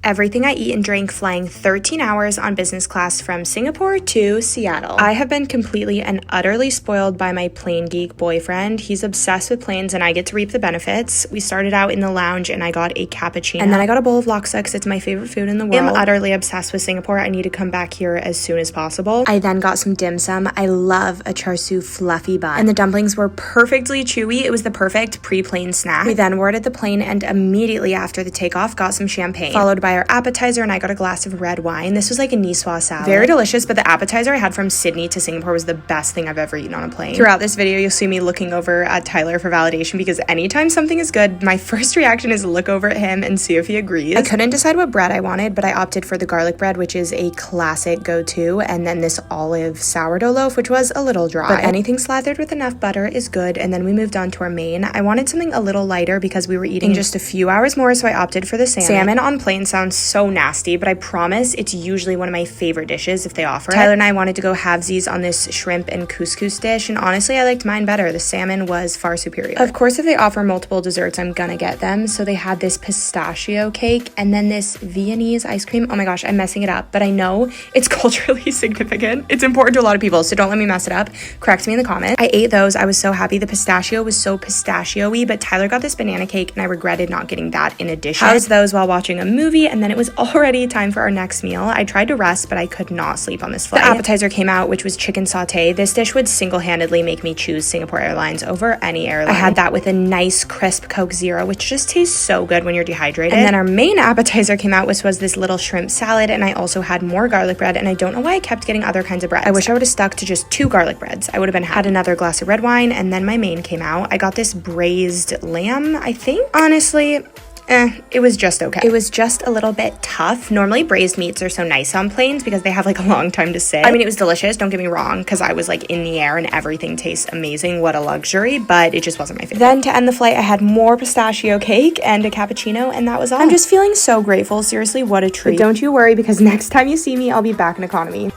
everything I eat and drink flying 13 hours on business class from Singapore to Seattle. I have been completely and utterly spoiled by my plane geek boyfriend. He's obsessed with planes and I get to reap the benefits. We started out in the lounge and I got a cappuccino. And then I got a bowl of laksa because it's my favorite food in the world. I'm utterly obsessed with Singapore. I need to come back here as soon as possible. I then got some dim sum. I love a char siu fluffy bun. And the dumplings were perfectly chewy. It was the perfect pre-plane snack. We then boarded the plane and immediately after the takeoff got some champagne, followed by our appetizer, and I got a glass of red wine. This was like a niçoise salad. Very delicious, but the appetizer I had from Sydney to Singapore was the best thing I've ever eaten on a plane. Throughout this video, you'll see me looking over at Tyler for validation because anytime something is good, my first reaction is look over at him and see if he agrees. I couldn't decide what bread I wanted, but I opted for the garlic bread, which is a classic go-to, and then this olive sourdough loaf, which was a little dry. But anything slathered with enough butter is good, and then we moved on to our main. I wanted something a little lighter because we were eating just a few hours more, so I opted for the salmon. Salmon on plane sounds so nasty, but I promise it's usually one of my favorite dishes if they offer it. Tyler and I wanted to go halvesies on this shrimp and couscous dish, and honestly, I liked mine better. The salmon was far superior. Of course, if they offer multiple desserts, I'm gonna get them. So they had this pistachio cake and then this Viennese ice cream. Oh my gosh, I'm messing it up, but I know it's culturally significant. It's important to a lot of people, so don't let me mess it up. Correct me in the comments. I ate those. I was so happy. The pistachio was so pistachio-y, but Tyler got this banana cake and I regretted not getting that in addition. I was those while watching a movie, and then it was already time for our next meal. I tried to rest, but I could not sleep on this flight. The appetizer came out, which was chicken sauté. This dish would single-handedly make me choose Singapore Airlines over any airline. I had that with a nice crisp Coke Zero, which just tastes so good when you're dehydrated. And then our main appetizer came out, which was this little shrimp salad, and I also had more garlic bread, and I don't know why I kept getting other kinds of breads. I wish I would have stuck to just 2 garlic breads. I would have had another glass of red wine, and then my main came out. I got this braised lamb, I think. Honestly, it was just okay. It was just a little bit tough. Normally braised meats are so nice on planes because they have like a long time to sit. I mean, it was delicious, don't get me wrong, because I was like in the air and everything tastes amazing. What a luxury, but it just wasn't my favorite. Then to end the flight, I had more pistachio cake and a cappuccino, and that was all. I'm just feeling so grateful. Seriously, what a treat. But don't you worry, because next time you see me, I'll be back in economy.